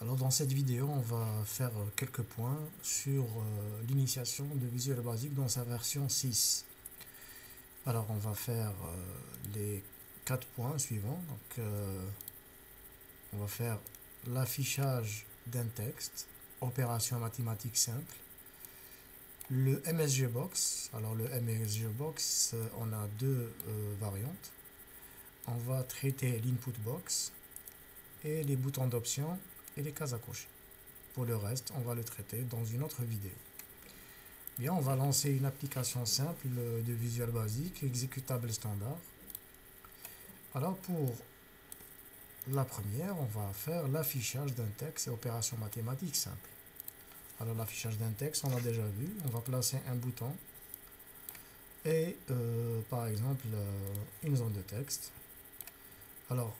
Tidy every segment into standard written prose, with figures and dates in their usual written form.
Alors dans cette vidéo, on va faire quelques points sur l'initiation de Visual Basic dans sa version 6. Alors on va faire les 4 points suivants. Donc on va faire l'affichage d'un texte, opération mathématique simple, le MSG Box. Alors le MSG Box, on a deux variantes. On va traiter l'input box et les boutons d'option et les cases à cocher. Pour le reste, on va le traiter dans une autre vidéo. Bien, on va lancer une application simple de Visual Basic, exécutable standard. Alors pour la première, on va faire l'affichage d'un texte et opération mathématique simple. Alors l'affichage d'un texte, on l'a déjà vu. On va placer un bouton et par exemple une zone de texte. Alors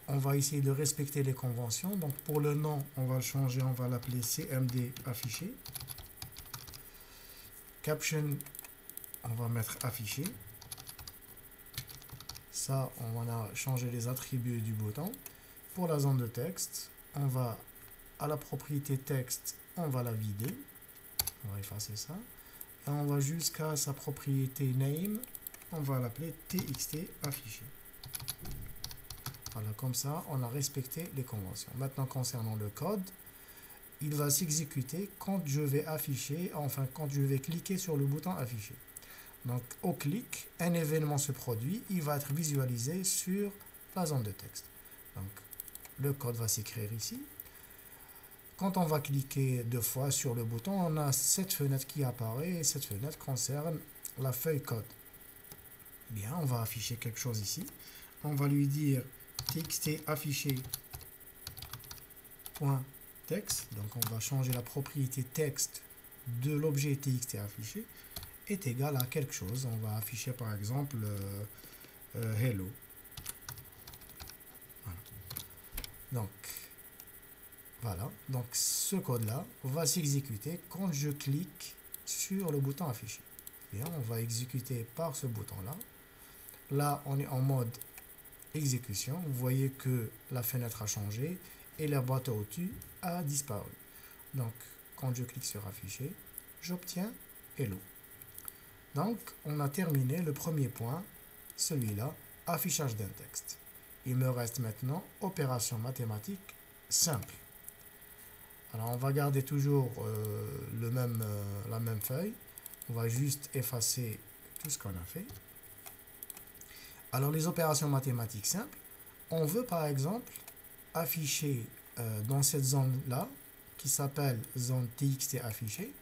on va essayer de respecter les conventions. Donc pour le nom, on va le changer, on va l'appeler CMD affiché. Caption, on va mettre affiché. Ça, on a changé les attributs du bouton. Pour la zone de texte, on va à la propriété texte, on va la vider. On va effacer ça. Et on va jusqu'à sa propriété name, on va l'appeler txt affiché. Voilà, comme ça, on a respecté les conventions. Maintenant, concernant le code, il va s'exécuter quand je vais afficher, enfin, quand je vais cliquer sur le bouton afficher. Donc, au clic, un événement se produit, il va être visualisé sur la zone de texte. Donc, le code va s'écrire ici. Quand on va cliquer deux fois sur le bouton, on a cette fenêtre qui apparaît, et cette fenêtre concerne la feuille code. Bien, on va afficher quelque chose ici. On va lui dire txt affiché point texte, donc on va changer la propriété texte de l'objet txt affiché est égal à quelque chose. On va afficher par exemple hello. Voilà. Donc ce code là va s'exécuter quand je clique sur le bouton affiché. Bien, on va exécuter par ce bouton là. Là on est en mode exécution. Vous voyez que la fenêtre a changé et la boîte à outils a disparu. Donc quand je clique sur afficher, j'obtiens hello. Donc on a terminé le premier point, celui-là, affichage d'un texte. Il me reste maintenant opération mathématique simple. Alors on va garder toujours la même feuille. On va juste effacer tout ce qu'on a fait. Alors les opérations mathématiques simples, on veut par exemple afficher dans cette zone-là, qui s'appelle zone txt affiché,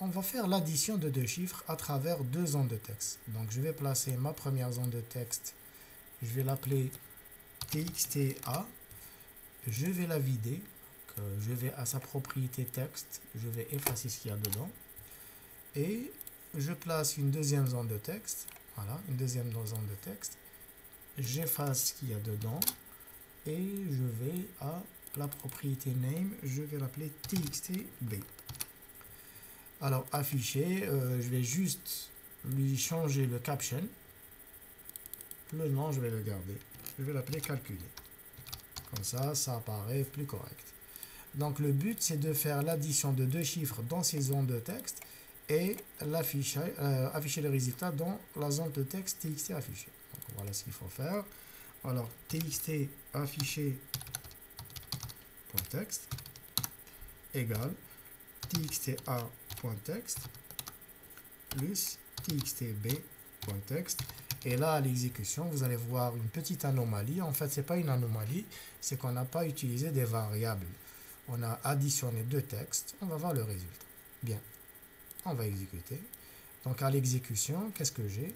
on va faire l'addition de deux chiffres à travers deux zones de texte. Donc je vais placer ma première zone de texte, je vais l'appeler txt_a, je vais la vider, je vais à sa propriété texte, je vais effacer ce qu'il y a dedans, et je place une deuxième zone de texte. Voilà, une deuxième zone de texte. J'efface ce qu'il y a dedans et je vais à la propriété name, je vais l'appeler txtb. Alors afficher, je vais juste lui changer le caption. Le nom, je vais le garder. Je vais l'appeler calculer. Comme ça apparaît plus correct. Donc le but, c'est de faire l'addition de deux chiffres dans ces zones de texte et afficher le résultat dans la zone de texte txt affiché. Donc voilà ce qu'il faut faire. Alors txt affiché .text égale txt_a.text plus txtb.text. Et là, à l'exécution, vous allez voir une petite anomalie. En fait, ce n'est pas une anomalie, c'est qu'on n'a pas utilisé des variables. On a additionné deux textes. On va voir le résultat. Bien. On va exécuter. Donc à l'exécution, qu'est-ce que j'ai?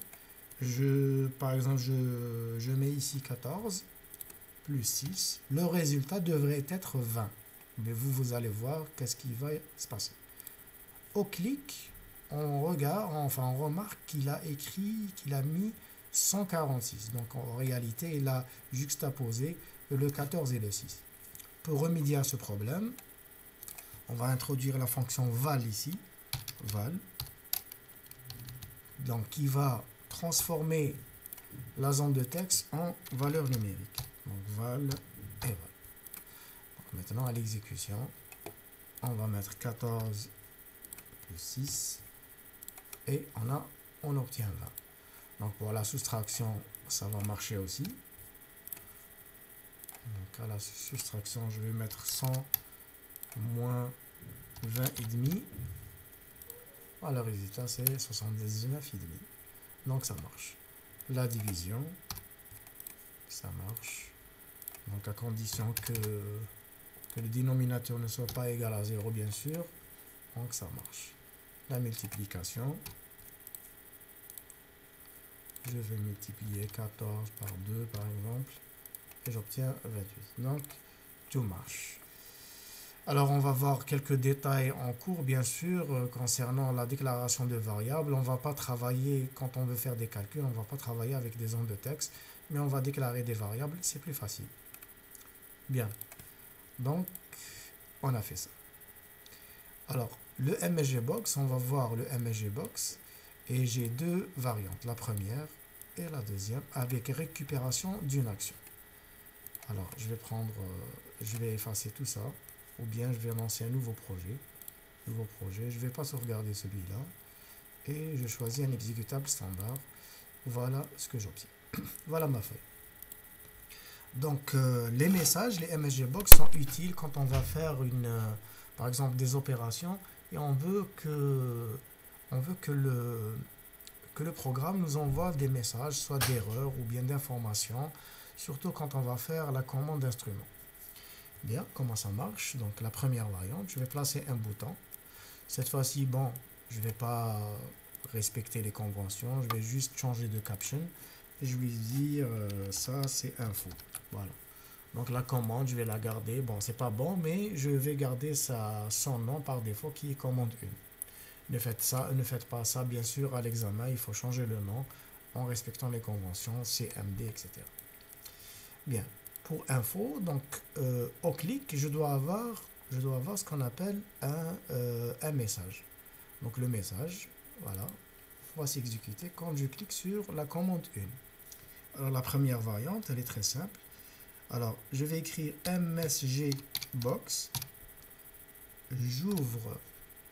Par exemple, je mets ici 14 plus 6. Le résultat devrait être 20. Mais vous allez voir qu'est-ce qui va se passer. Au clic, on remarque qu'il a mis 146. Donc en réalité, il a juxtaposé le 14 et le 6. Pour remédier à ce problème, on va introduire la fonction val ici. Val, donc qui va transformer la zone de texte en valeur numérique. Donc val et val. Donc maintenant à l'exécution, on va mettre 14 plus 6 et on obtient 20. Donc pour la soustraction, ça va marcher aussi. Donc à la soustraction, je vais mettre 100 moins 20 et demi. Le résultat c'est 79 et demi. Donc ça marche. La division, ça marche. Donc à condition que le dénominateur ne soit pas égal à 0, bien sûr. Donc ça marche. La multiplication, je vais multiplier 14 par 2 par exemple, et j'obtiens 28. Donc tout marche. Alors on va voir quelques détails en cours, bien sûr, concernant la déclaration de variables. On ne va pas travailler, quand on veut faire des calculs, on ne va pas travailler avec des zones de texte, mais on va déclarer des variables, c'est plus facile. Bien, donc on a fait ça. Alors, le MSGBox, on va voir le MSGBox, et j'ai deux variantes, la première et la deuxième, avec récupération d'une action. Alors, je vais effacer tout ça, ou bien je vais lancer un nouveau projet. Je ne vais pas sauvegarder celui-là, et je choisis un exécutable standard. Voilà ce que j'obtiens. Voilà ma feuille. Donc, les messages, les MSGBox sont utiles quand on va faire par exemple des opérations et on veut que le programme nous envoie des messages, soit d'erreurs ou bien d'informations, surtout quand on va faire la commande d'instrument. Bien, comment ça marche? Donc, la première variante, je vais placer un bouton. Cette fois-ci, bon, je ne vais pas respecter les conventions, je vais juste changer de caption. Et je lui dis, ça c'est info. Voilà. Donc la commande, je vais la garder. Bon, c'est pas bon, mais je vais garder son nom par défaut qui est commande 1. Ne faites pas ça, bien sûr, à l'examen. Il faut changer le nom en respectant les conventions, CMD, etc. Bien. Pour info, donc au clic, je dois avoir ce qu'on appelle un message. Donc le message, voilà, va s'exécuter quand je clique sur la commande 1. Alors la première variante, elle est très simple. Alors je vais écrire MSGBox, j'ouvre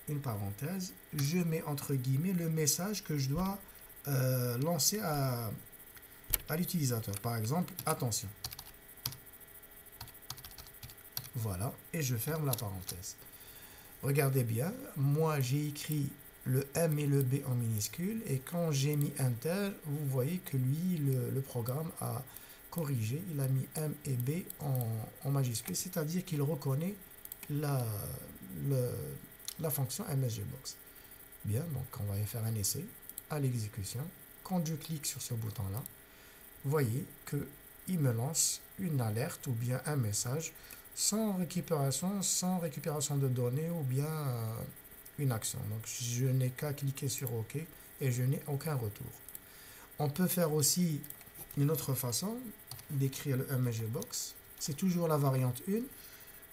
une parenthèse, je mets entre guillemets le message que je dois lancer à l'utilisateur. Par exemple, attention. Voilà, et je ferme la parenthèse. Regardez bien, moi j'ai écrit le M et le B en minuscule, et quand j'ai mis Enter, vous voyez que lui, le programme a corrigé, il a mis M et B en majuscule, c'est-à-dire qu'il reconnaît la fonction MSGBox. Bien, donc on va y faire un essai à l'exécution. Quand je clique sur ce bouton-là, vous voyez qu'il me lance une alerte ou bien un message sans récupération de données ou bien une action. Donc je n'ai qu'à cliquer sur OK et je n'ai aucun retour. On peut faire aussi une autre façon d'écrire le MSGBox. C'est toujours la variante 1.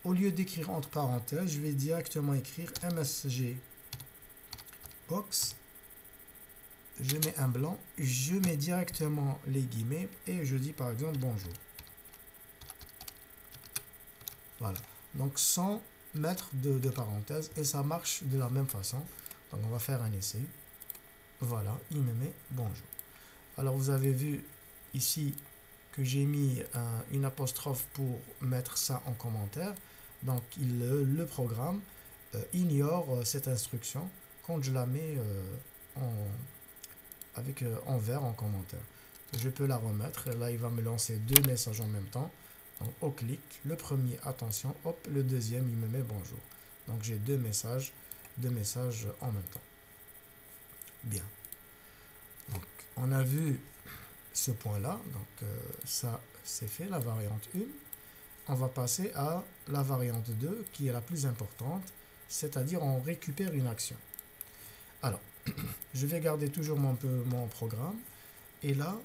Au lieu d'écrire entre parenthèses, je vais directement écrire MSGBox. Je mets un blanc, je mets directement les guillemets et je dis par exemple bonjour. Voilà, donc sans mettre de parenthèses, et ça marche de la même façon. Donc on va faire un essai. Voilà, il me met bonjour. Alors vous avez vu ici que j'ai mis une apostrophe pour mettre ça en commentaire. Donc le programme ignore cette instruction quand je la mets en vert en commentaire. Je peux la remettre. Là, il va me lancer deux messages en même temps. Donc, au clic, le premier, attention, hop, le deuxième, il me met bonjour. Donc, j'ai deux messages en même temps. Bien. Donc, on a vu ce point-là. Donc, ça, c'est fait, la variante 1. On va passer à la variante 2, qui est la plus importante, c'est-à-dire on récupère une action. Alors, je vais garder toujours mon programme. Et là,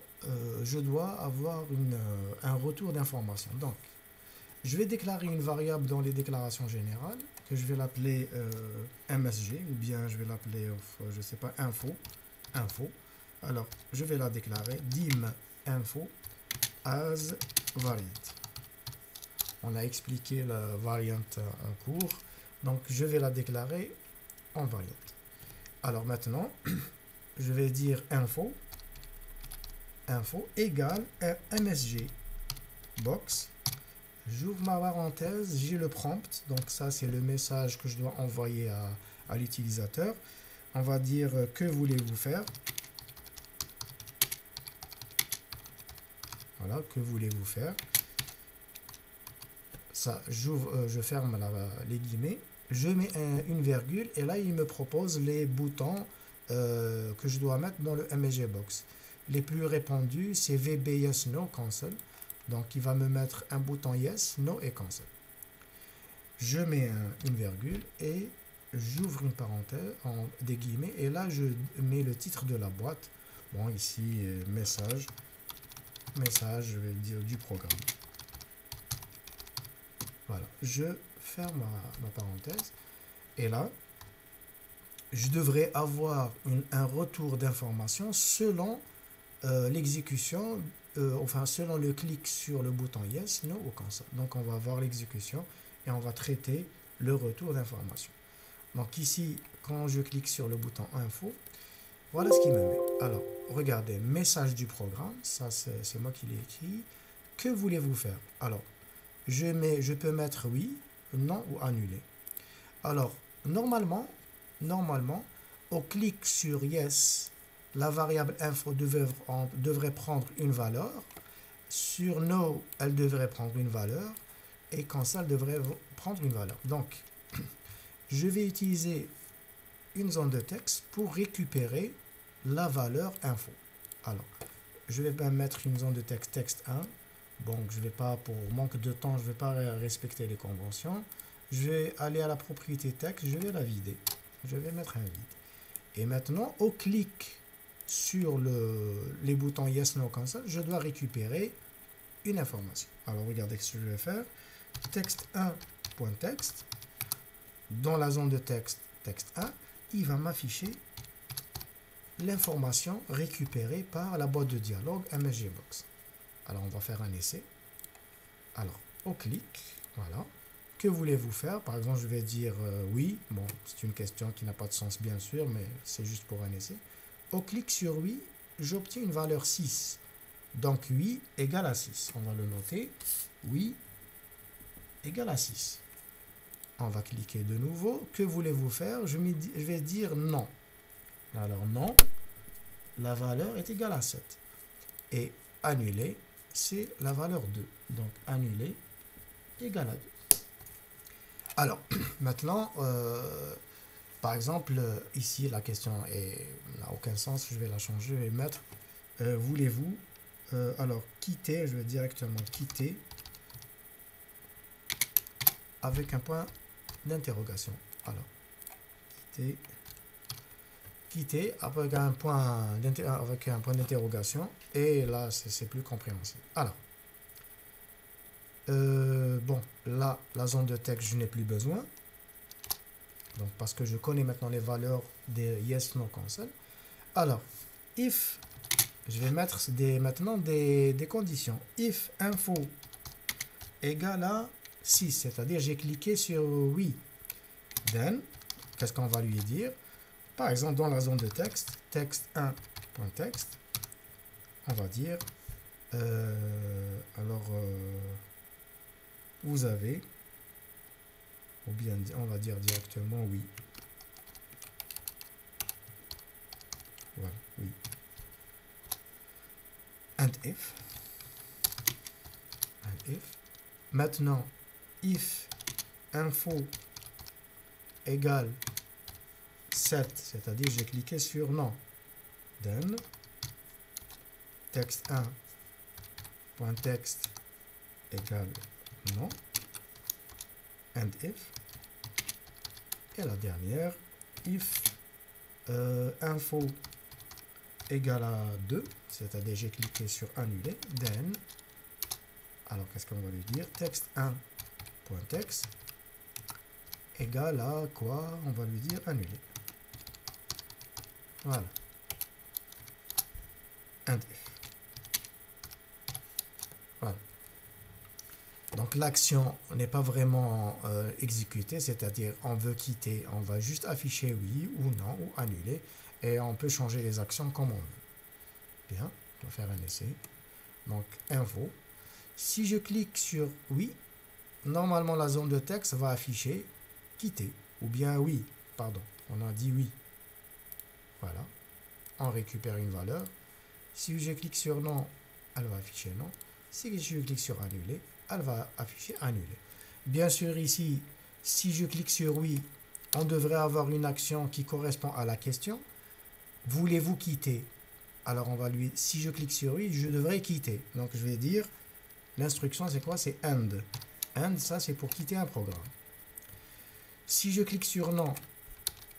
je dois avoir un retour d'information. Donc, je vais déclarer une variable dans les déclarations générales, que je vais l'appeler MSG, ou bien je vais l'appeler, je ne sais pas, info. Alors, je vais la déclarer dim info as variant. On a expliqué la variante en cours. Donc, je vais la déclarer en variante. Alors maintenant, je vais dire info égale MSG box. J'ouvre ma parenthèse, j'ai le prompt. Donc ça, c'est le message que je dois envoyer à l'utilisateur. On va dire que voulez-vous faire. Voilà, que voulez-vous faire. Ça, j'ouvre, je ferme les guillemets. Je mets une virgule et là, il me propose les boutons que je dois mettre dans le MSG box. Les plus répandus, c'est VB Yes No Cancel. Donc, il va me mettre un bouton Yes, No et Cancel. Je mets une virgule et j'ouvre une parenthèse, des guillemets, et là, je mets le titre de la boîte. Bon, ici, message, je vais dire du programme. Voilà, je ferme ma parenthèse. Et là, je devrais avoir un retour d'information selon l'exécution, enfin selon le clic sur le bouton Yes, No ou Cancel. Donc on va voir l'exécution et on va traiter le retour d'information. Donc ici, quand je clique sur le bouton Info, voilà ce qu'il me met. Alors, regardez, message du programme, ça c'est moi qui l'ai écrit. Que voulez-vous faire? Alors, je peux mettre oui, non ou annuler. Alors, normalement, au clic sur Yes, la variable info devrait prendre une valeur. Sur No, elle devrait prendre une valeur. Et Cancel devrait prendre une valeur. Donc, je vais utiliser une zone de texte pour récupérer la valeur info. Alors, je vais mettre une zone de texte texte 1. Donc, je vais pas, pour manque de temps, je ne vais pas respecter les conventions. Je vais aller à la propriété texte, je vais la vider. Je vais mettre un vide. Et maintenant, au clic sur les boutons Yes, No, Cancel, je dois récupérer une information. Alors, regardez ce que je vais faire. Texte1.text. Dans la zone de texte, texte 1, il va m'afficher l'information récupérée par la boîte de dialogue MSG Box. Alors, on va faire un essai. Alors, au clic, voilà. Que voulez-vous faire? Par exemple, je vais dire oui. Bon, c'est une question qui n'a pas de sens, bien sûr, mais c'est juste pour un essai. Au clic sur oui, j'obtiens une valeur 6. Donc, oui égale à 6. On va le noter. Oui égale à 6. On va cliquer de nouveau. Que voulez-vous faire? Je vais dire non. Alors, non, la valeur est égale à 7. Et annuler, c'est la valeur 2. Donc, annuler égale à 2. Alors, maintenant, par exemple, ici, la question n'a aucun sens. Je vais la changer et mettre voulez-vous alors, quitter, je vais directement quitter avec un point d'interrogation. Alors, quitter avec un point d'interrogation. Et là, c'est plus compréhensible. Alors, bon, là, la zone de texte, je n'ai plus besoin. Donc, parce que je connais maintenant les valeurs des Yes, No, Cancel. Alors, if, je vais mettre maintenant des conditions. If info égale à 6, c'est-à-dire j'ai cliqué sur oui. Then, qu'est-ce qu'on va lui dire? Par exemple, dans la zone de texte, texte1.text, on va dire, vous avez, ou bien on va dire directement oui. Voilà, oui. And if. Maintenant, if info égale 7, c'est-à-dire j'ai cliqué sur non. Then, texte1.text égale non. And if. Et la dernière, if info égale à 2, c'est-à-dire j'ai cliqué sur annuler, then, alors qu'est-ce qu'on va lui dire? Texte1.text égale à quoi? On va lui dire annuler. Voilà. And if. Voilà. Donc l'action n'est pas vraiment exécutée, c'est-à-dire on veut quitter, on va juste afficher oui ou non ou annuler et on peut changer les actions comme on veut. Bien, on va faire un essai. Donc info. Si je clique sur oui, normalement la zone de texte va afficher quitter ou bien oui, pardon, on a dit oui. Voilà, on récupère une valeur. Si je clique sur non, elle va afficher non. Si je clique sur annuler, elle va afficher annuler. Bien sûr ici, si je clique sur oui, on devrait avoir une action qui correspond à la question. Voulez-vous quitter? Alors on va lui, si je clique sur oui, je devrais quitter. Donc je vais dire, l'instruction c'est quoi? C'est end. End, ça c'est pour quitter un programme. Si je clique sur non,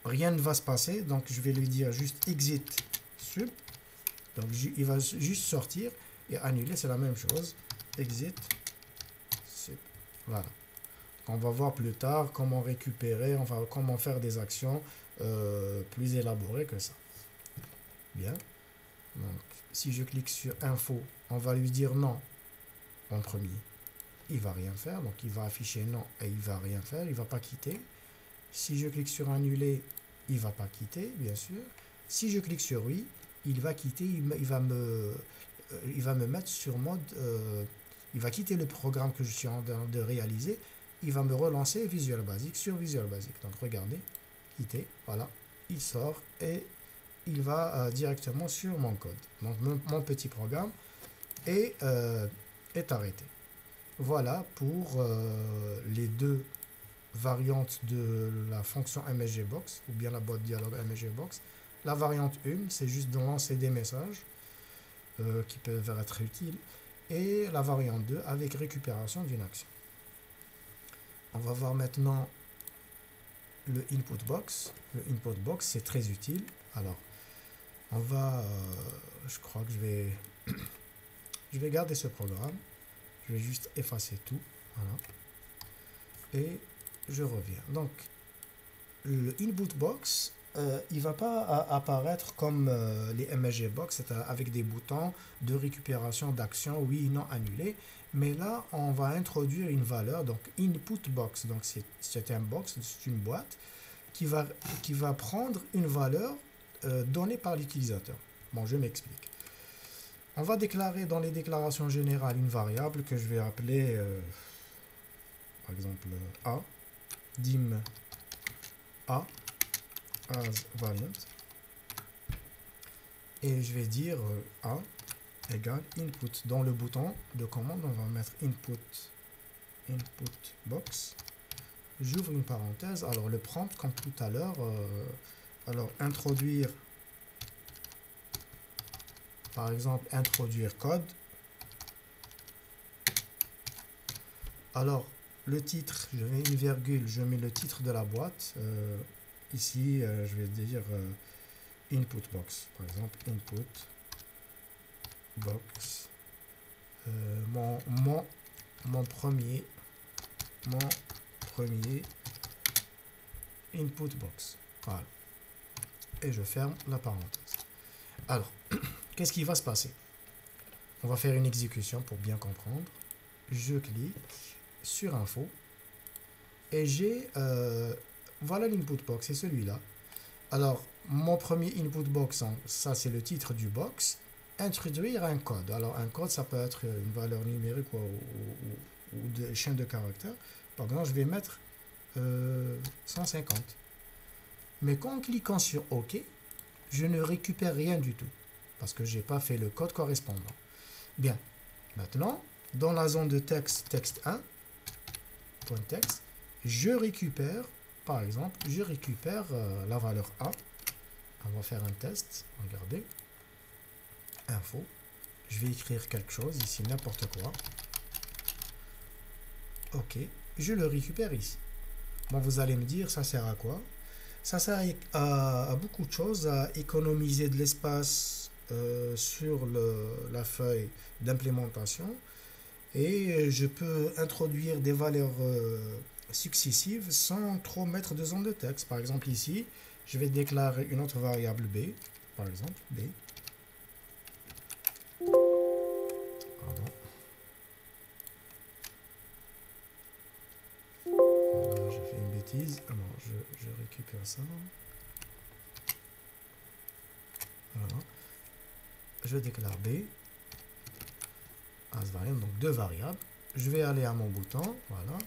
rien ne va se passer. Donc je vais lui dire juste exit sub. Donc il va juste sortir et annuler, c'est la même chose. Exit sub. Voilà. On va voir plus tard comment récupérer, enfin comment faire des actions plus élaborées que ça. Bien. Donc si je clique sur info, on va lui dire non en premier. Il va rien faire, donc il va afficher non et il va rien faire, il va pas quitter. Si je clique sur annuler, il va pas quitter, bien sûr. Si je clique sur oui, il va quitter, il va me mettre sur mode, il va quitter le programme que je suis en train de réaliser, il va me relancer Visual Basic sur Visual Basic. Donc regardez, quitter, voilà, il sort et il va directement sur mon code. Donc mon petit programme est arrêté. Voilà pour les deux variantes de la fonction MSGBox ou bien la boîte dialogue MSGBox. La variante 1, c'est juste de lancer des messages qui peuvent être utiles. Et la variante 2 avec récupération d'une action. On va voir maintenant le input box. Le input box, c'est très utile. Alors, on va, je crois que je vais garder ce programme. Je vais juste effacer tout. Voilà. Et je reviens. Donc, le input box, il ne va pas apparaître comme les MSGBox, c'est avec des boutons de récupération d'actions, oui, non, annulé. Mais là, on va introduire une valeur, donc input box. Donc, c'est un box, c'est une boîte qui va prendre une valeur donnée par l'utilisateur. Bon, je m'explique. On va déclarer dans les déclarations générales une variable que je vais appeler, par exemple, A, dim A as variant. Et je vais dire A égale input. Dans le bouton de commande, on va mettre input box. J'ouvre une parenthèse. Alors le prompt, comme tout à l'heure, alors introduire, par exemple, introduire code. Alors le titre, je mets une virgule, je mets le titre de la boîte. Ici, je vais dire input box, par exemple, input box. Mon premier input box. Voilà. Et je ferme la parenthèse. Alors, qu'est-ce qui va se passer? On va faire une exécution pour bien comprendre. Je clique sur info et j'ai voilà l'input box, c'est celui-là. Alors mon premier input box, hein, ça c'est le titre du box. Introduire un code. Alors un code, ça peut être une valeur numérique ou de chaîne de caractères. Par exemple, je vais mettre 150. Mais qu'en cliquant sur OK, je ne récupère rien du tout parce que j'ai pas fait le code correspondant. Bien. Maintenant, dans la zone de texte, texte 1, .text, je récupère, par exemple, la valeur A. On va faire un test. Regardez. Info. Je vais écrire quelque chose ici, n'importe quoi. OK. Je le récupère ici. Bon, vous allez me dire, ça sert à quoi? Ça sert à beaucoup de choses, à économiser de l'espace sur la feuille d'implémentation. Et je peux introduire des valeurs successives sans trop mettre de zone de texte. Par exemple ici, je vais déclarer une autre variable B, par exemple B. Pardon. bêtise. Ah non, je récupère ça. Voilà. Je déclare B as variable, donc deux variables. Je vais aller à mon bouton, voilà.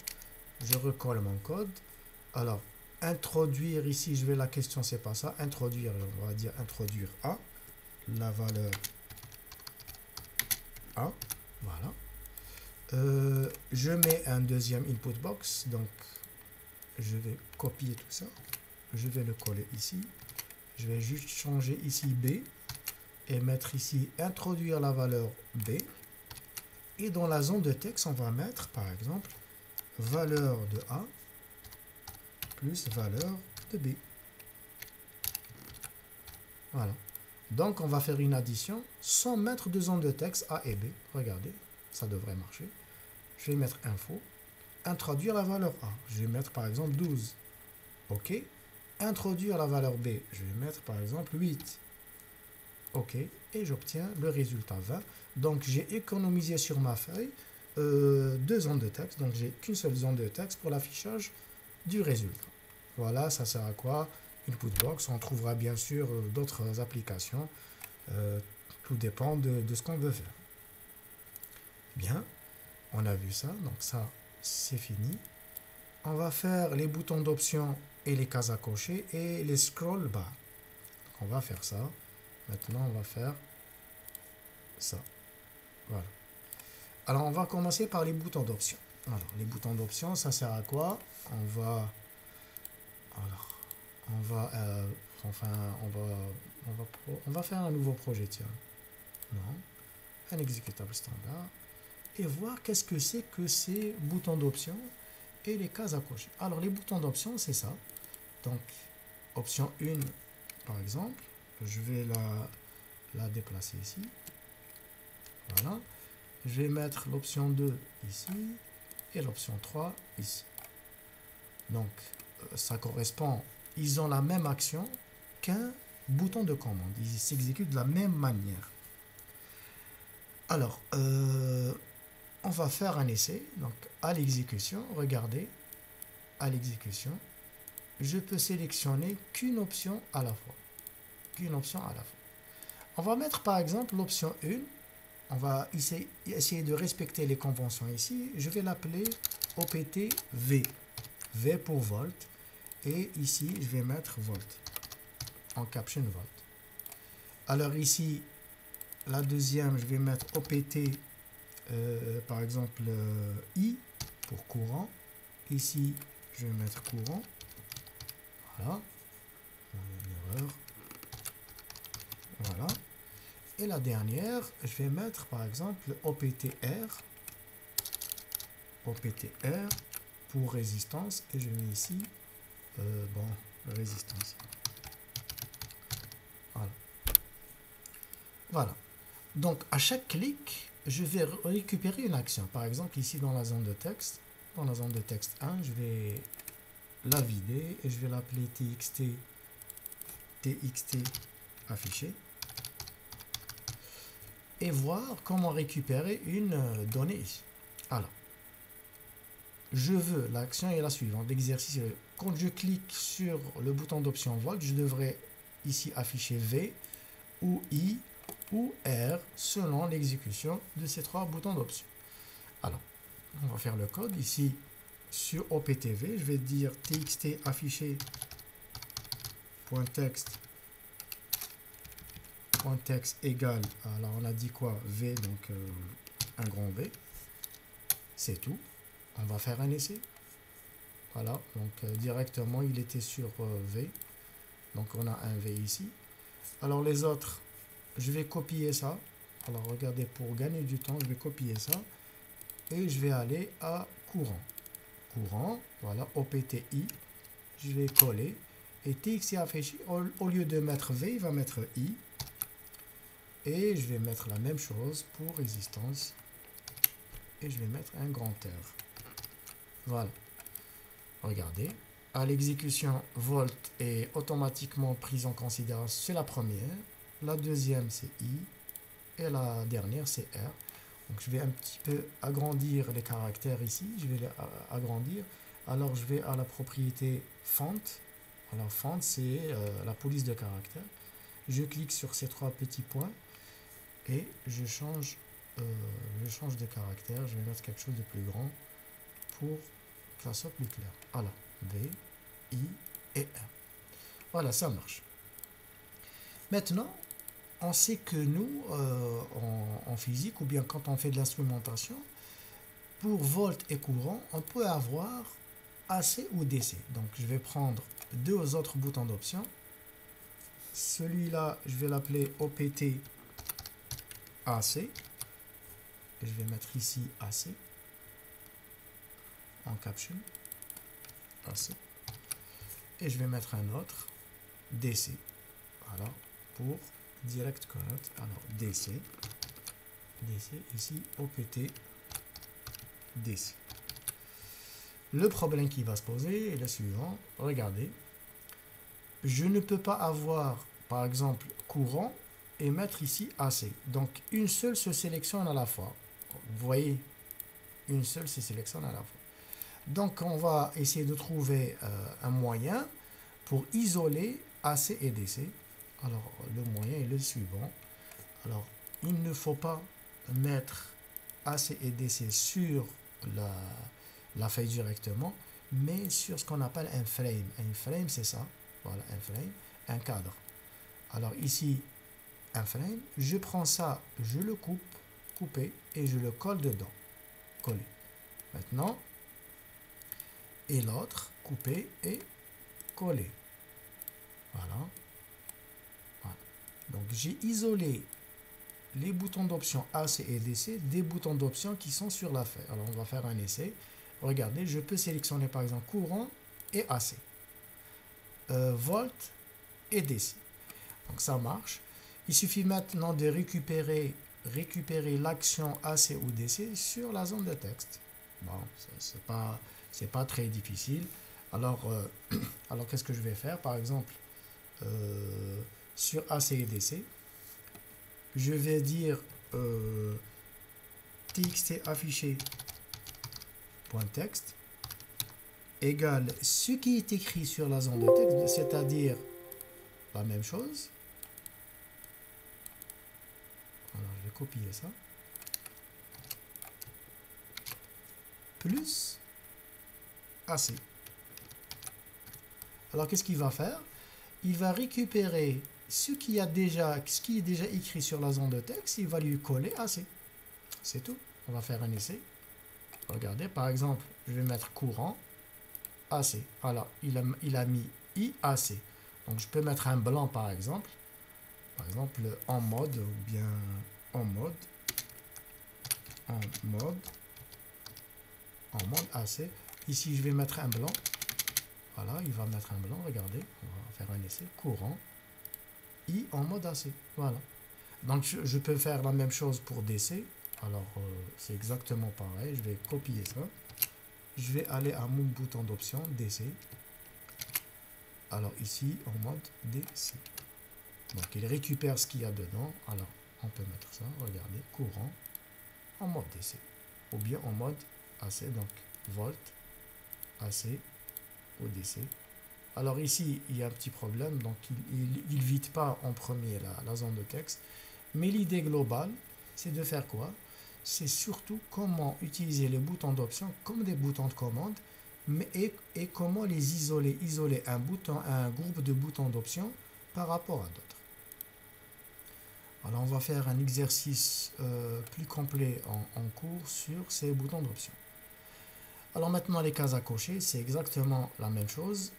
Je recolle mon code. Alors, introduire ici, je vais, la question c'est pas ça. Introduire, on va dire introduire A, la valeur A, voilà. Je mets un deuxième input box, donc je vais copier tout ça. Je vais le coller ici. Je vais juste changer ici B et mettre ici introduire la valeur B. Et dans la zone de texte, on va mettre par exemple valeur de A plus valeur de B. Voilà. Donc on va faire une addition sans mettre de zone de texte A et B. Regardez, ça devrait marcher. Je vais mettre info, introduire la valeur A. Je vais mettre par exemple 12. OK. Introduire la valeur B. Je vais mettre par exemple 8. OK. Et j'obtiens le résultat 20. Donc j'ai économisé sur ma feuille deux zones de texte. Donc j'ai qu'une seule zone de texte pour l'affichage du résultat. Voilà, ça sert à quoi? Input box. On trouvera bien sûr d'autres applications. Tout dépend de ce qu'on veut faire. Bien, on a vu ça. Donc ça, c'est fini. On va faire les boutons d'option et les cases à cocher et les scroll bars. Donc on va faire ça. Maintenant, on va faire ça. Voilà. Alors, on va commencer par les boutons d'option. Alors, les boutons d'option, ça sert à quoi? On va faire un nouveau projet, tiens. Non. Un exécutable standard. Et voir qu'est-ce que c'est que ces boutons d'option et les cases à cocher. Alors, les boutons d'option, c'est ça. Donc, option 1, par exemple, je vais la déplacer ici. Voilà. Je vais mettre l'option 2 ici et l'option 3 ici. Donc, ça correspond, ils ont la même action qu'un bouton de commande. Ils s'exécutent de la même manière. Alors, on va faire un essai. Donc, à l'exécution, regardez, à l'exécution, je peux sélectionner qu'une option à la fois. Qu'une option à la fois. On va mettre par exemple l'option 1. On va essayer de respecter les conventions ici. Je vais l'appeler OPT V. V pour volt. Et ici, je vais mettre volt. En caption volt. Alors ici, la deuxième, je vais mettre OPT, par exemple, I pour courant. Ici, je vais mettre courant. Voilà. Une erreur. Voilà. Et la dernière, je vais mettre par exemple OPTR. OPTR pour résistance. Et je mets ici, résistance. Voilà. Voilà. Donc à chaque clic, je vais récupérer une action. Par exemple, ici dans la zone de texte, 1, je vais la vider et je vais l'appeler txt affiché. Et voir comment récupérer une donnée ici. Alors, je veux, l'action est la suivante, l'exercice, quand je clique sur le bouton d'option volt, je devrais ici afficher V ou I ou R selon l'exécution de ces trois boutons d'option. Alors, on va faire le code ici sur OPTV, je vais dire txt affiché .text texte égale, alors on a dit quoi, V, donc un grand V, c'est tout. On va faire un essai. Voilà, donc directement il était sur V, donc on a un V ici. Alors les autres, je vais copier ça. Alors regardez, pour gagner du temps, je vais copier ça et je vais aller à courant. Courant, voilà, OPTI, je vais coller et TXT affiché, au lieu de mettre V, il va mettre I. Et je vais mettre la même chose pour résistance. Et je vais mettre un grand R. Voilà. Regardez. À l'exécution, volt est automatiquement prise en considération. C'est la première. La deuxième, c'est I. Et la dernière, c'est R. Donc je vais un petit peu agrandir les caractères ici. Je vais les agrandir. Alors, je vais à la propriété font. Alors, font, c'est la police de caractère. Je clique sur ces trois petits points et je change de caractère. Je vais mettre quelque chose de plus grand pour que ça soit plus clair. Voilà, V, I et R. Voilà, ça marche. Maintenant, on sait que nous, en physique, ou bien quand on fait de l'instrumentation, pour volt et courant, on peut avoir AC ou DC. Donc, je vais prendre deux autres boutons d'option. Celui-là, je vais l'appeler OPT AC. Je vais mettre ici AC en caption. AC. Et je vais mettre un autre DC. Voilà, pour direct current. Alors, DC. DC, ici, OPT DC. Le problème qui va se poser est le suivant. Regardez. Je ne peux pas avoir, par exemple, courant et mettre ici AC. Donc, une seule se sélectionne à la fois. Vous voyez, une seule se sélectionne à la fois. Donc, on va essayer de trouver un moyen pour isoler AC et DC. Alors, le moyen est le suivant. Alors, il ne faut pas mettre AC et DC sur la feuille directement, mais sur ce qu'on appelle un frame. Un frame, c'est ça. Voilà, un frame, un cadre. Alors ici, un frame, je prends ça, je le couper, et je le colle dedans. Coller. Maintenant, et l'autre, couper et coller. Voilà. Voilà. Donc j'ai isolé les boutons d'option AC et DC des boutons d'option qui sont sur la feuille. Alors on va faire un essai. Regardez, je peux sélectionner par exemple courant et AC. Volt et DC. Donc ça marche. Il suffit maintenant de récupérer l'action AC ou DC sur la zone de texte. Bon, c'est pas très difficile. Alors, alors qu'est-ce que je vais faire? Par exemple, sur AC et DC, je vais dire txt affiché .text égale ce qui est écrit sur la zone de texte, c'est-à-dire la même chose. Alors, je vais copier ça. Plus AC. Alors, qu'est-ce qu'il va faire? Il va récupérer ce qui est déjà écrit sur la zone de texte, il va lui coller AC. C'est tout. On va faire un essai. Regardez, par exemple, je vais mettre courant AC. Voilà, il a mis IAC. Donc, je peux mettre un blanc, par exemple. Par exemple, en mode, ou bien en mode AC. Ici, je vais mettre un blanc. Voilà, il va mettre un blanc. Regardez, on va faire un essai. Courant. I en mode AC. Voilà. Donc, je peux faire la même chose pour DC. Alors, c'est exactement pareil. Je vais copier ça. Je vais aller à mon bouton d'option DC. Alors, ici, en mode DC. Donc, il récupère ce qu'il y a dedans. Alors, on peut mettre ça. Regardez, courant en mode DC. Ou bien en mode AC. Donc, volt, AC ou DC. Alors ici, il y a un petit problème, donc il vide pas en premier la zone de texte. Mais l'idée globale, c'est de faire quoi? C'est surtout comment utiliser les boutons d'option comme des boutons de commande, et comment les isoler. Isoler un groupe de boutons d'option par rapport à d'autres. Alors on va faire un exercice plus complet en cours sur ces boutons d'option. Alors maintenant les cases à cocher, c'est exactement la même chose.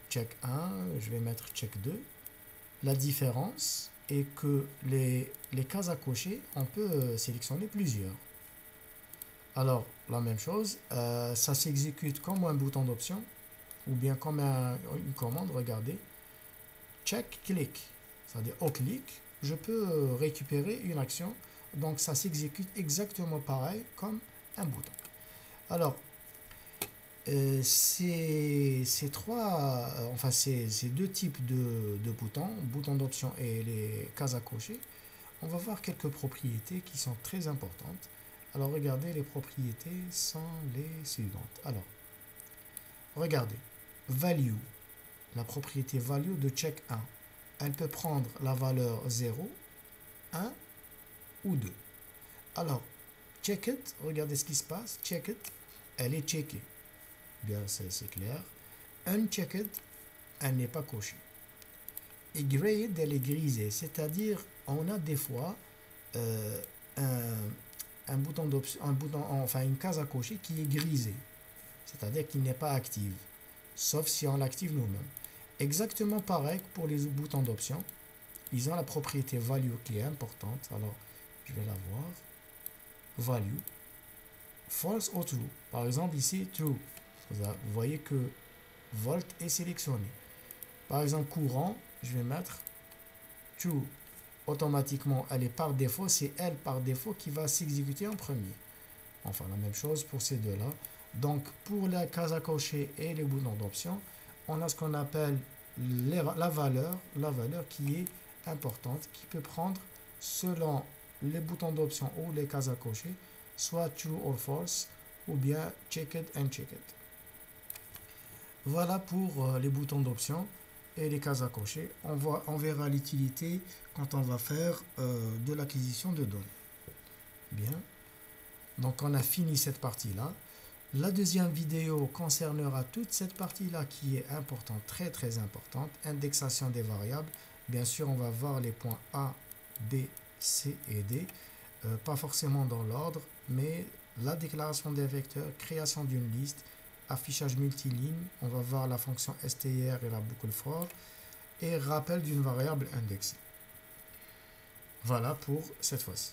Check 1, je vais mettre check 2. La différence est que les cases à cocher, on peut sélectionner plusieurs. Alors, la même chose, ça s'exécute comme un bouton d'option ou bien comme une commande, regardez. Check, click, c'est-à-dire au clic, je peux récupérer une action. Donc, ça s'exécute exactement pareil comme un bouton. Alors, ces deux types de boutons d'option et les cases à cocher, on va voir quelques propriétés qui sont très importantes. Alors regardez, les propriétés sont les suivantes. Alors, regardez, value, la propriété value de check 1, elle peut prendre la valeur 0, 1 ou 2. Alors, check it, regardez ce qui se passe, check it, elle est checkée. Bien, c'est clair. Unchecked, elle n'est pas cochée. Et grayed, elle est grisée, c'est-à-dire on a des fois un bouton d'option, enfin une case à cocher qui est grisée, c'est-à-dire qui n'est pas active, sauf si on l'active nous-mêmes. Exactement pareil pour les boutons d'option, ils ont la propriété value qui est importante. Alors je vais la voir, value, false ou true. Par exemple ici true, vous voyez que volt est sélectionné. Par exemple courant, je vais mettre true. Automatiquement, elle est par défaut, c'est elle par défaut qui va s'exécuter en premier. Enfin, la même chose pour ces deux-là. Donc, pour la case à cocher et les boutons d'option, on a ce qu'on appelle la valeur qui est importante, qui peut prendre selon les boutons d'option ou les cases à cocher, soit true or false, ou bien checked, unchecked. Voilà pour les boutons d'option et les cases à cocher. On verra l'utilité quand on va faire de l'acquisition de données. Bien, donc on a fini cette partie-là. La deuxième vidéo concernera toute cette partie-là qui est importante, très très importante, indexation des variables. Bien sûr, on va voir les points A, B, C et D, pas forcément dans l'ordre, mais la déclaration des vecteurs, création d'une liste, affichage multiligne, on va voir la fonction str et la boucle for, et rappel d'une variable indexée. Voilà pour cette fois-ci.